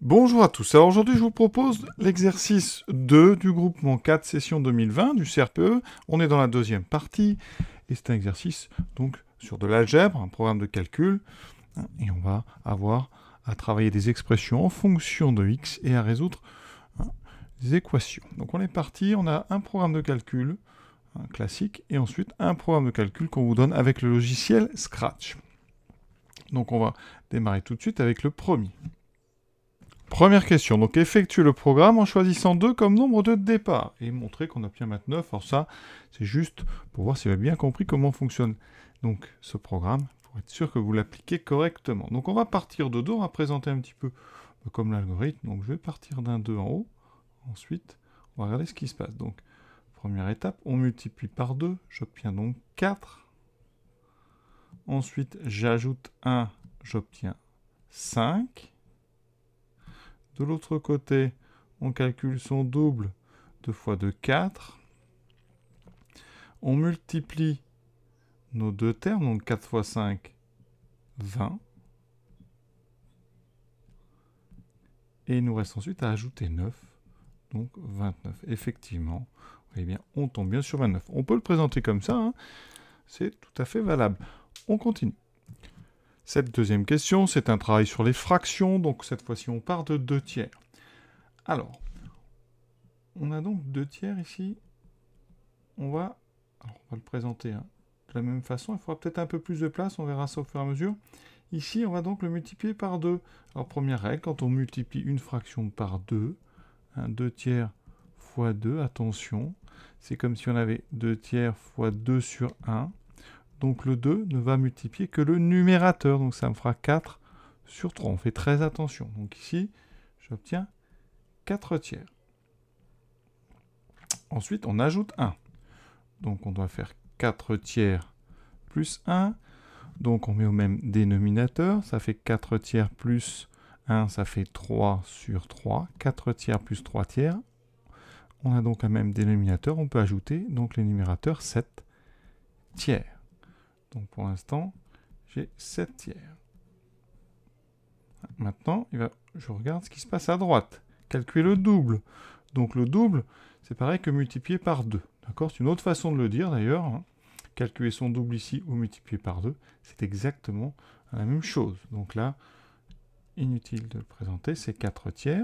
Bonjour à tous. Alors aujourd'hui, je vous propose l'exercice 2 du groupement 4 session 2020 du CRPE. On est dans la deuxième partie et c'est un exercice donc sur de l'algèbre, un programme de calcul. Et on va avoir à travailler des expressions en fonction de x et à résoudre des équations. Donc on est parti, on a un programme de calcul classique et ensuite un programme de calcul qu'on vous donne avec le logiciel Scratch. Donc on va démarrer tout de suite avec le premier. Première question, donc effectuer le programme en choisissant 2 comme nombre de départ et montrer qu'on obtient 29. Alors ça, c'est juste pour voir si vous avez bien compris comment fonctionne donc ce programme, pour être sûr que vous l'appliquez correctement. Donc on va partir de 2, on va présenter un petit peu comme l'algorithme. Donc je vais partir d'un 2 en haut, ensuite on va regarder ce qui se passe. Donc première étape, on multiplie par 2, j'obtiens donc 4. Ensuite j'ajoute 1, j'obtiens 5. De l'autre côté, on calcule son double, 2 fois 2, 4. On multiplie nos deux termes, donc 4 fois 5, 20. Et il nous reste ensuite à ajouter 9, donc 29. Effectivement, vous voyez bien, on tombe bien sur 29. On peut le présenter comme ça, hein, c'est tout à fait valable. On continue. Cette deuxième question, c'est un travail sur les fractions, donc cette fois-ci on part de 2 tiers. Alors, on a donc 2 tiers ici. On va le présenter de la même façon. Il faudra peut-être un peu plus de place, on verra ça au fur et à mesure. Ici, on va donc le multiplier par 2. Alors, première règle, quand on multiplie une fraction par 2, 2 tiers fois 2, attention, c'est comme si on avait 2 tiers fois 2 sur 1. Donc, le 2 ne va multiplier que le numérateur. Donc, ça me fera 4 sur 3. On fait très attention. Donc, ici, j'obtiens 4 tiers. Ensuite, on ajoute 1. Donc, on doit faire 4 tiers plus 1. Donc, on met au même dénominateur. Ça fait 4 tiers plus 1, ça fait 3 sur 3. 4 tiers plus 3 tiers. On a donc un même dénominateur. On peut ajouter donc les numérateurs 7 tiers. Donc, pour l'instant, j'ai 7 tiers. Maintenant, je regarde ce qui se passe à droite. Calculer le double. Donc, le double, c'est pareil que multiplier par 2. D'accord ? C'est une autre façon de le dire, d'ailleurs. Calculer son double ici ou multiplier par 2, c'est exactement la même chose. Donc là, inutile de le présenter, c'est 4 tiers.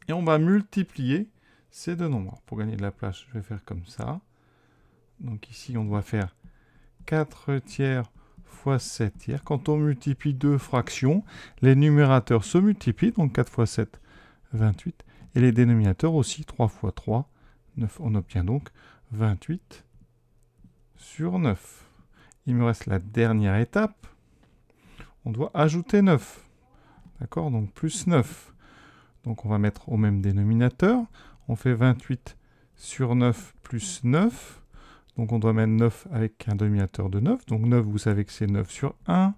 Et on va multiplier ces deux nombres. Alors, pour gagner de la place, je vais faire comme ça. Donc ici, on doit faire 4 tiers fois 7 tiers. Quand on multiplie deux fractions, les numérateurs se multiplient. Donc 4 fois 7, 28. Et les dénominateurs aussi, 3 fois 3, 9. On obtient donc 28 sur 9. Il me reste la dernière étape. On doit ajouter 9. D'accord ? Donc plus 9. Donc on va mettre au même dénominateur. On fait 28 sur 9 plus 9. Donc on doit mettre 9 avec un dénominateur de 9. Donc 9, vous savez que c'est 9 sur 1.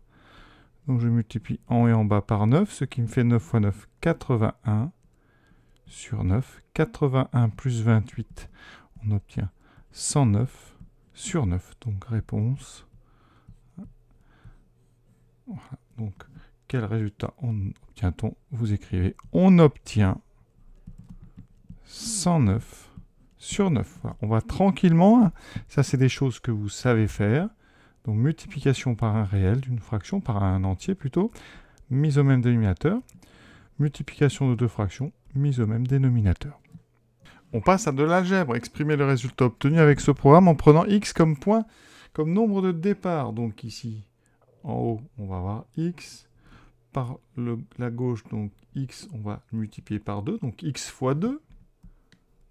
Donc je multiplie en haut et en bas par 9, ce qui me fait 9 fois 9, 81 sur 9. 81 plus 28, on obtient 109 sur 9. Donc réponse. Voilà. Donc quel résultat obtient-on? Vous écrivez, on obtient 109 sur 9. Voilà. On va tranquillement, ça c'est des choses que vous savez faire. Donc multiplication par un réel d'une fraction, par un entier plutôt, mise au même dénominateur. Multiplication de deux fractions, mise au même dénominateur. On passe à de l'algèbre, exprimer le résultat obtenu avec ce programme en prenant x comme point, comme nombre de départ. Donc ici, en haut, on va avoir x. Par la gauche, donc x, on va multiplier par 2, donc x fois 2.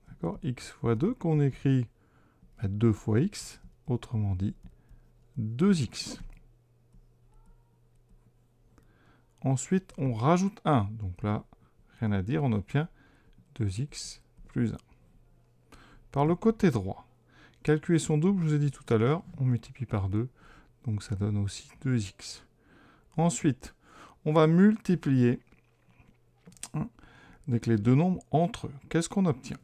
D'accord ? X fois 2, qu'on écrit 2 fois x, autrement dit 2x. Ensuite, on rajoute 1. Donc là, rien à dire, on obtient 2x plus 1. Par le côté droit, calculer son double, je vous ai dit tout à l'heure, on multiplie par 2, donc ça donne aussi 2x. Ensuite, on va multiplier avec les deux nombres entre eux. Qu'est-ce qu'on obtient?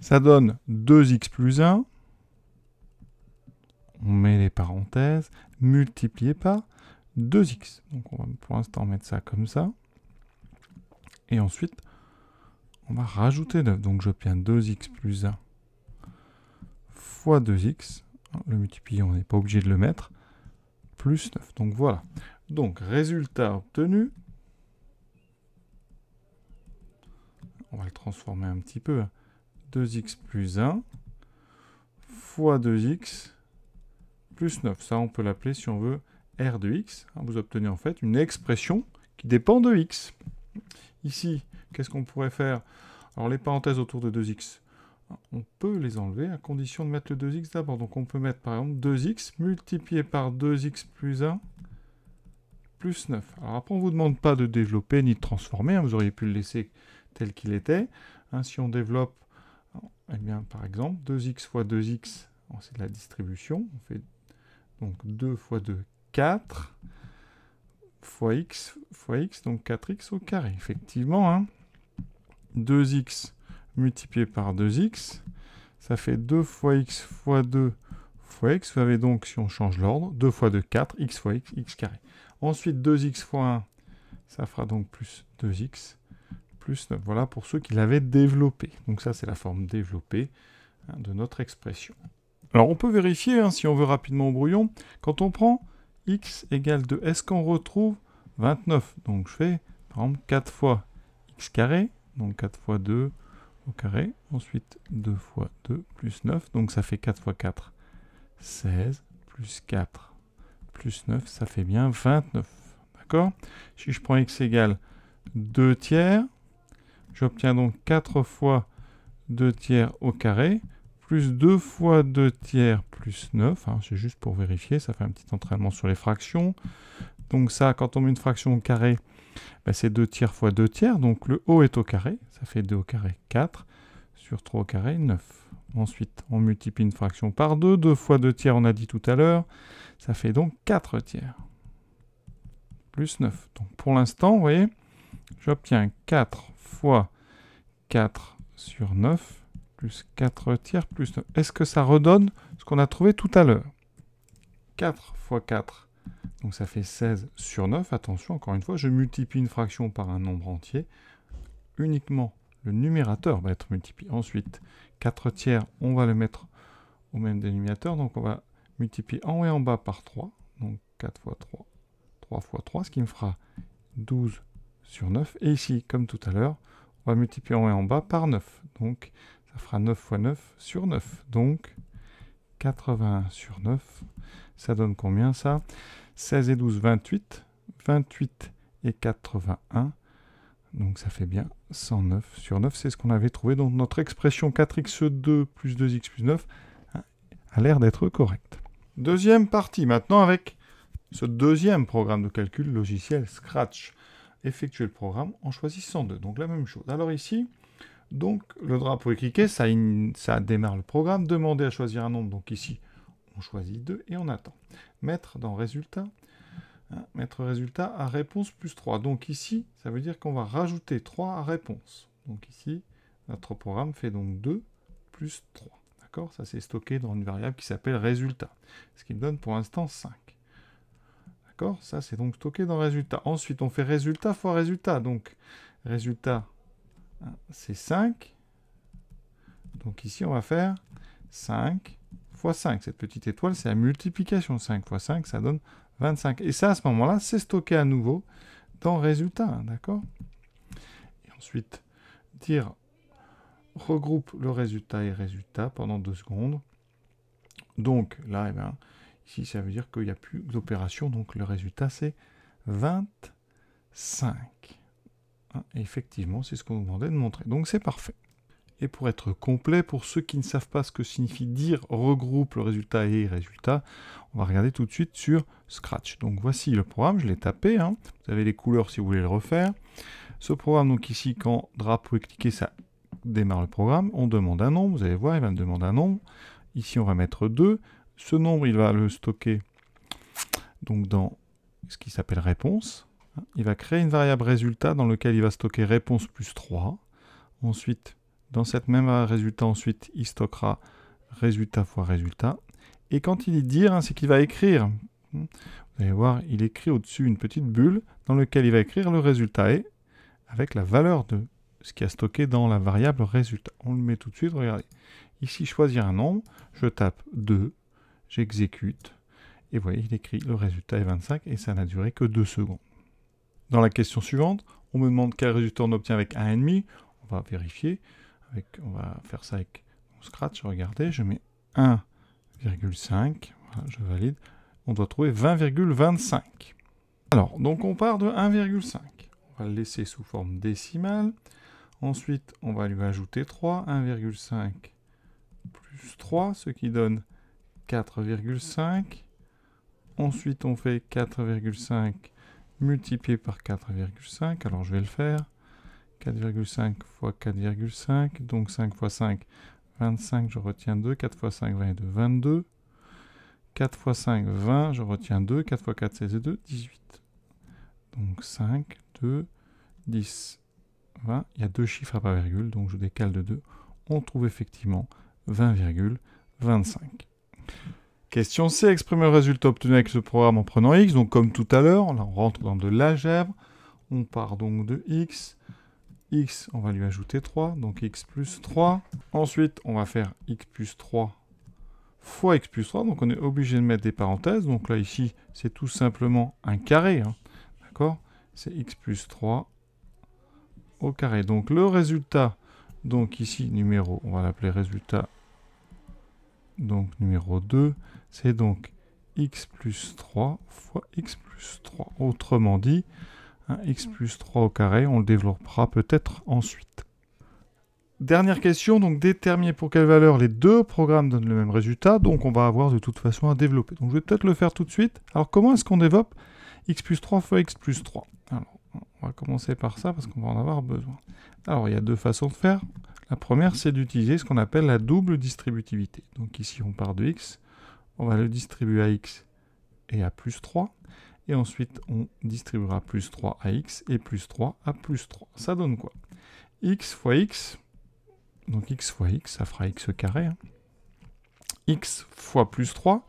Ça donne 2x plus 1. On met les parenthèses, multiplié par 2x. Donc on va pour l'instant mettre ça comme ça. Et ensuite, on va rajouter 9. Donc j'obtiens 2x plus 1 fois 2x. Le multiplier, on n'est pas obligé de le mettre. Plus 9. Donc voilà. Donc résultat obtenu. On va le transformer un petit peu. 2x plus 1 fois 2x plus 9. Ça, on peut l'appeler, si on veut, R de x. Vous obtenez en fait une expression qui dépend de x. Ici, qu'est-ce qu'on pourrait faire? Alors, les parenthèses autour de 2x, on peut les enlever à condition de mettre le 2x d'abord. Donc, on peut mettre, par exemple, 2x multiplié par 2x plus 1 plus 9. Alors, après, on ne vous demande pas de développer ni de transformer. Vous auriez pu le laisser tel qu'il était. Si on développe, eh bien, par exemple, 2x fois 2x, c'est de la distribution. On fait donc 2 fois 2, 4 fois x, donc 4x au carré. Effectivement, 2x multiplié par 2x, ça fait 2 fois x fois 2 fois x. Vous avez donc, si on change l'ordre, 2 fois 2, 4, x fois x, x carré. Ensuite, 2x fois 1, ça fera donc plus 2x, plus 9. Voilà pour ceux qui l'avaient développé. Donc ça, c'est la forme développée de notre expression. Alors, on peut vérifier, si on veut rapidement au brouillon, quand on prend x égale 2, est-ce qu'on retrouve 29? Donc, je fais, par exemple, 4 fois x carré, donc 4 fois 2 au carré. Ensuite, 2 fois 2 plus 9, donc ça fait 4 fois 4, 16, plus 4, plus 9, ça fait bien 29. D'accord? Si je prends x égale 2 tiers, j'obtiens donc 4 fois 2 tiers au carré, plus 2 fois 2 tiers plus 9. C'est juste pour vérifier, ça fait un petit entraînement sur les fractions. Donc ça, quand on met une fraction au carré, c'est 2 tiers fois 2 tiers, donc le haut est au carré, ça fait 2 au carré, 4, sur 3 au carré, 9. Ensuite, on multiplie une fraction par 2, 2 fois 2 tiers, on a dit tout à l'heure, ça fait donc 4 tiers, plus 9. Donc pour l'instant, vous voyez, j'obtiens 4 fois 4 sur 9, plus 4 tiers, plus 9. Est-ce que ça redonne ce qu'on a trouvé tout à l'heure? 4 fois 4, donc ça fait 16 sur 9. Attention, encore une fois, je multiplie une fraction par un nombre entier. Uniquement le numérateur va être multiplié. Ensuite, 4 tiers, on va le mettre au même dénominateur. Donc on va multiplier en haut et en bas par 3. Donc 4 fois 3, 3 fois 3, ce qui me fera 12 sur 9. Et ici, comme tout à l'heure, on va multiplier en haut et en bas par 9. Donc ça fera 9 fois 9 sur 9. Donc 81 sur 9. Ça donne combien ça? 16 et 12, 28. 28 et 81. Donc ça fait bien 109 sur 9. C'est ce qu'on avait trouvé. Donc notre expression 4x2 plus 2x plus 9 a l'air d'être correcte. Deuxième partie maintenant avec ce deuxième programme de calcul logiciel Scratch. Effectuer le programme en choisissant 2. Donc la même chose. Alors ici, donc le drapeau est cliqué, ça démarre le programme. Demander à choisir un nombre. Donc ici, on choisit 2 et on attend. Mettre dans résultat. Mettre résultat à réponse plus 3. Donc ici, ça veut dire qu'on va rajouter 3 à réponse. Donc ici, notre programme fait donc 2 plus 3. D'accord? Ça, c'est stocké dans une variable qui s'appelle résultat. Ce qui me donne pour l'instant 5. D'accord? Ça, c'est donc stocké dans résultat. Ensuite, on fait résultat fois résultat. Donc, résultat, c'est 5. Donc ici, on va faire 5 fois 5. Cette petite étoile, c'est la multiplication. 5 fois 5, ça donne 25. Et ça, à ce moment-là, c'est stocké à nouveau dans résultat. D'accord? Et ensuite, dire regroupe le résultat et résultat pendant 2 secondes. Donc là, eh bien, ici, ça veut dire qu'il n'y a plus d'opération. Donc le résultat, c'est 25. Et effectivement, c'est ce qu'on nous demandait de montrer. Donc c'est parfait. Et pour être complet, pour ceux qui ne savent pas ce que signifie dire regroupe le résultat et résultat, on va regarder tout de suite sur Scratch. Donc voici le programme, je l'ai tapé. Vous avez les couleurs si vous voulez le refaire. Ce programme, donc ici, quand drapeau est cliqué, ça démarre le programme. On demande un nombre, vous allez voir, il va me demander un nombre. Ici, on va mettre 2. Ce nombre, il va le stocker donc dans ce qui s'appelle réponse. Il va créer une variable résultat dans laquelle il va stocker réponse plus 3. Ensuite, dans cette même résultat, ensuite, il stockera résultat fois résultat. Et quand il dit dire, c'est qu'il va écrire. Vous allez voir, il écrit au-dessus une petite bulle dans laquelle il va écrire le résultat est avec la valeur de ce qui a stocké dans la variable résultat. On le met tout de suite, regardez. Ici, choisir un nombre, je tape 2, j'exécute, et vous voyez, il écrit le résultat est 25, et ça n'a duré que 2 secondes. Dans la question suivante, on me demande quel résultat on obtient avec 1,5. On va vérifier, on va faire ça avec mon Scratch, regardez, je mets 1,5, voilà, je valide, on doit trouver 20,25. Alors, donc on part de 1,5. On va le laisser sous forme décimale. Ensuite, on va lui ajouter 3. 1,5 plus 3, ce qui donne 4,5. Ensuite, on fait 4,5 multiplié par 4,5. Alors, je vais le faire. 4,5 fois 4,5. Donc, 5 fois 5, 25. Je retiens 2. 4 fois 5, 22. 22. 4 fois 5, 20. Je retiens 2. 4 fois 4, 16 et 2, 18. Donc 5, 2, 10, 20. Il y a 2 chiffres à pas virgule, donc je décale de 2. On trouve effectivement 20,25. Question C, exprimer le résultat obtenu avec ce programme en prenant x. Donc comme tout à l'heure, là on rentre dans de l'algèbre. On part donc de x. X, on va lui ajouter 3, donc x plus 3. Ensuite, on va faire x plus 3 fois x plus 3. Donc on est obligé de mettre des parenthèses. Donc là ici, c'est tout simplement un carré. D'accord ? C'est x plus 3 au carré. Donc le résultat, donc ici numéro, on va l'appeler résultat, donc numéro 2, c'est donc x plus 3 fois x plus 3. Autrement dit, x plus 3 au carré, on le développera peut-être ensuite. Dernière question, donc déterminer pour quelle valeur les deux programmes donnent le même résultat, donc on va avoir de toute façon à développer. Donc je vais peut-être le faire tout de suite. Alors comment est-ce qu'on développe x plus 3 fois x plus 3. Alors, on va commencer par ça parce qu'on va en avoir besoin. Alors, il y a deux façons de faire. La première, c'est d'utiliser ce qu'on appelle la double distributivité. Donc ici, on part de x, on va le distribuer à x et à plus 3. Et ensuite, on distribuera plus 3 à x et plus 3 à plus 3. Ça donne quoi? X fois x, donc x fois x, ça fera x carré. X fois plus 3,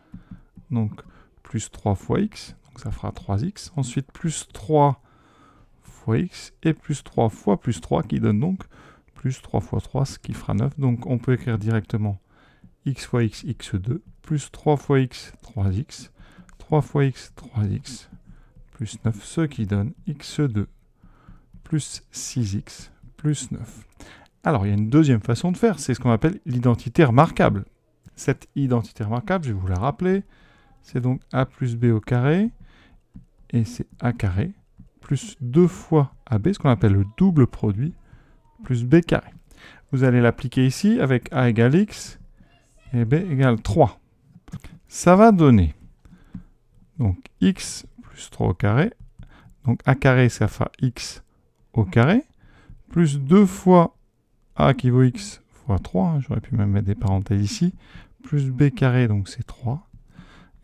donc plus 3 fois x, donc ça fera 3x. Ensuite, plus 3 fois x et plus 3 fois plus 3 qui donne donc plus 3 fois 3, ce qui fera 9. Donc on peut écrire directement x fois x, x2, plus 3 fois x, 3x, 3 fois x, 3x, plus 9, ce qui donne x2 plus 6x plus 9. Alors, il y a une deuxième façon de faire, c'est ce qu'on appelle l'identité remarquable. Cette identité remarquable, je vais vous la rappeler, c'est donc a plus b au carré, et c'est a carré, plus 2 fois ab, ce qu'on appelle le double produit, plus b carré. Vous allez l'appliquer ici avec a égale x, et b égale 3. Ça va donner donc x plus 3 au carré, donc a carré, ça fera x au carré, plus 2 fois a qui vaut x fois 3, j'aurais pu même mettre des parenthèses ici, plus b carré, donc c'est 3,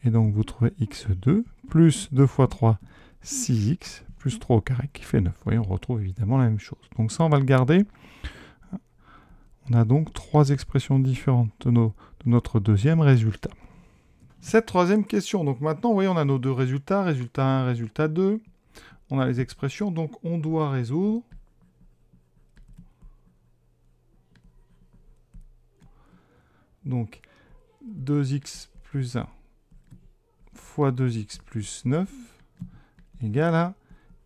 et donc vous trouvez x2, plus 2 fois 3, 6x, plus 3 au carré, qui fait 9. Vous voyez, on retrouve évidemment la même chose. Donc ça, on va le garder. On a donc 3 expressions différentes de notre deuxième résultat. Cette troisième question, donc maintenant, vous voyez, on a nos deux résultats, résultat 1, résultat 2. On a les expressions, donc on doit résoudre. Donc 2x plus 1 fois 2x plus 9 égale à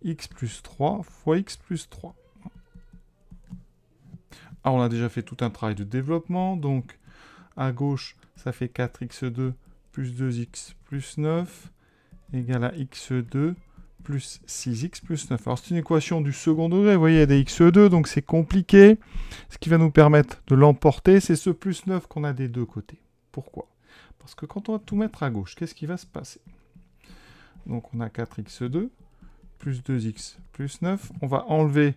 x plus 3 fois x plus 3. Alors on a déjà fait tout un travail de développement, donc à gauche ça fait 4x2 plus 2x plus 9 égale à x2 plus 6x plus 9. Alors c'est une équation du second degré, vous voyez il y a des x2, donc c'est compliqué. Ce qui va nous permettre de l'emporter, c'est ce plus 9 qu'on a des deux côtés. Pourquoi? Parce que quand on va tout mettre à gauche, qu'est-ce qui va se passer? Donc on a 4x2 plus 2x plus 9. On va enlever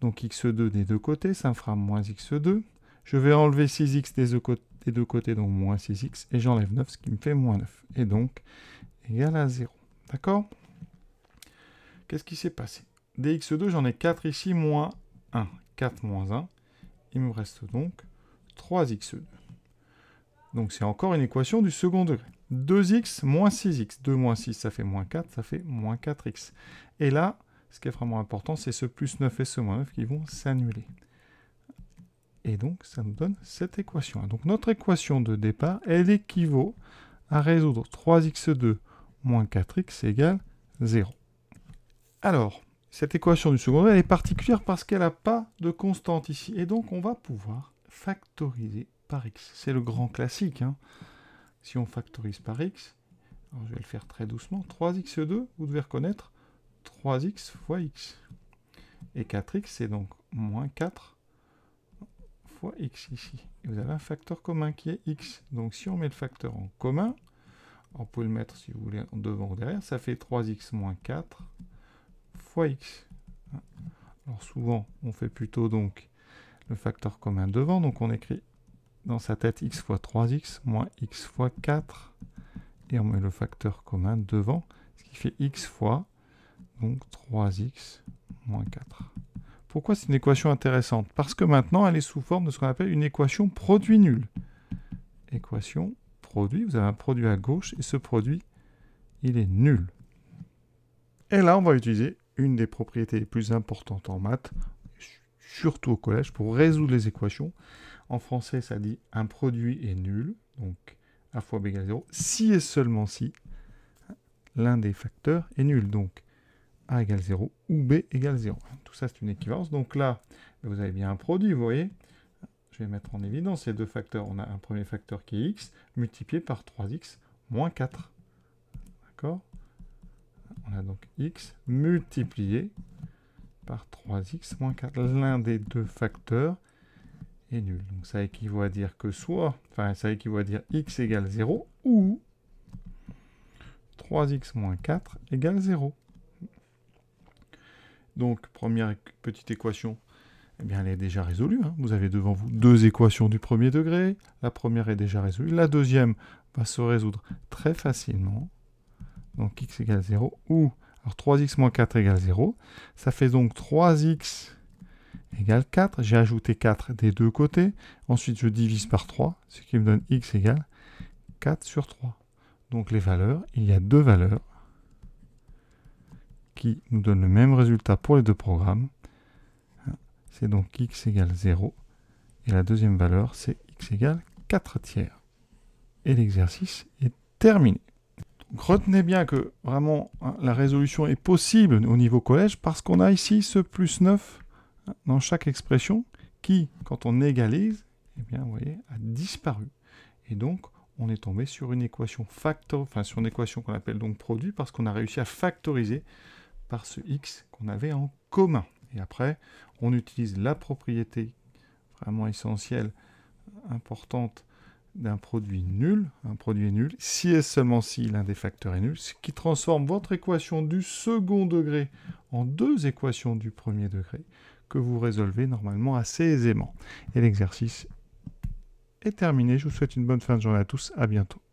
donc x2 des deux côtés, ça me fera moins x2. Je vais enlever 6x des deux côtés, donc moins 6x. Et j'enlève 9, ce qui me fait moins 9. Et donc, égal à 0. D'accord? Qu'est-ce qui s'est passé? Des x2, j'en ai 4 ici, moins 1. 4 moins 1. Il me reste donc 3x2. Donc c'est encore une équation du second degré. 2x moins 6x. 2 moins 6, ça fait moins 4, ça fait moins 4x. Et là, ce qui est vraiment important, c'est ce plus 9 et ce moins 9 qui vont s'annuler. Et donc, ça nous donne cette équation. Donc, notre équation de départ, elle équivaut à résoudre 3x2 moins 4x égale 0. Alors, cette équation du second degré, elle est particulière parce qu'elle n'a pas de constante ici. Et donc, on va pouvoir factoriser par x. C'est le grand classique. Hein. Si on factorise par x, alors je vais le faire très doucement, 3x2, vous devez reconnaître 3x fois x. Et 4x, c'est donc moins 4 fois x ici. Et vous avez un facteur commun qui est x. Donc si on met le facteur en commun, on peut le mettre, si vous voulez, devant ou derrière, ça fait 3x moins 4 fois x. Alors souvent, on fait plutôt donc le facteur commun devant, donc on écrit dans sa tête x fois 3x moins x fois 4, et on met le facteur commun devant, ce qui fait x fois donc 3x moins 4. Pourquoi c'est une équation intéressante? Parce que maintenant, elle est sous forme de ce qu'on appelle une équation produit nul. Équation produit, vous avez un produit à gauche, et ce produit, il est nul. Et là, on va utiliser une des propriétés les plus importantes en maths, surtout au collège, pour résoudre les équations. En français, ça dit un produit est nul, donc a fois b égale 0, si et seulement si l'un des facteurs est nul. Donc a égale 0 ou b égale 0. Tout ça, c'est une équivalence. Donc là, vous avez bien un produit, vous voyez. Je vais mettre en évidence ces deux facteurs. On a un premier facteur qui est x, multiplié par 3x moins 4. D'accord? On a donc x multiplié par 3x moins 4. L'un des deux facteurs est nul. Donc ça équivaut à dire que ça équivaut à dire x égale 0 ou 3x moins 4 égale 0. Donc, première petite équation, eh bien, elle est déjà résolue. Hein. Vous avez devant vous deux équations du premier degré. La première est déjà résolue. La deuxième va se résoudre très facilement. Donc, x égale 0 ou... Alors, 3x moins 4 égale 0. Ça fait donc 3x égale 4. J'ai ajouté 4 des deux côtés. Ensuite, je divise par 3, ce qui me donne x égale 4 sur 3. Donc, les valeurs, il y a deux valeurs qui nous donne le même résultat pour les deux programmes. C'est donc x égale 0. Et la deuxième valeur, c'est x égale 4 tiers. Et l'exercice est terminé. Donc, retenez bien que vraiment la résolution est possible au niveau collège parce qu'on a ici ce plus 9 dans chaque expression qui, quand on égalise, eh bien, vous voyez, a disparu. Et donc, on est tombé sur une équation sur une équation qu'on appelle donc produit parce qu'on a réussi à factoriser par ce x qu'on avait en commun. Et après, on utilise la propriété vraiment essentielle, importante, d'un produit nul. Un produit est nul si et seulement si l'un des facteurs est nul, ce qui transforme votre équation du second degré en deux équations du premier degré que vous résolvez normalement assez aisément. Et l'exercice est terminé. Je vous souhaite une bonne fin de journée à tous. À bientôt.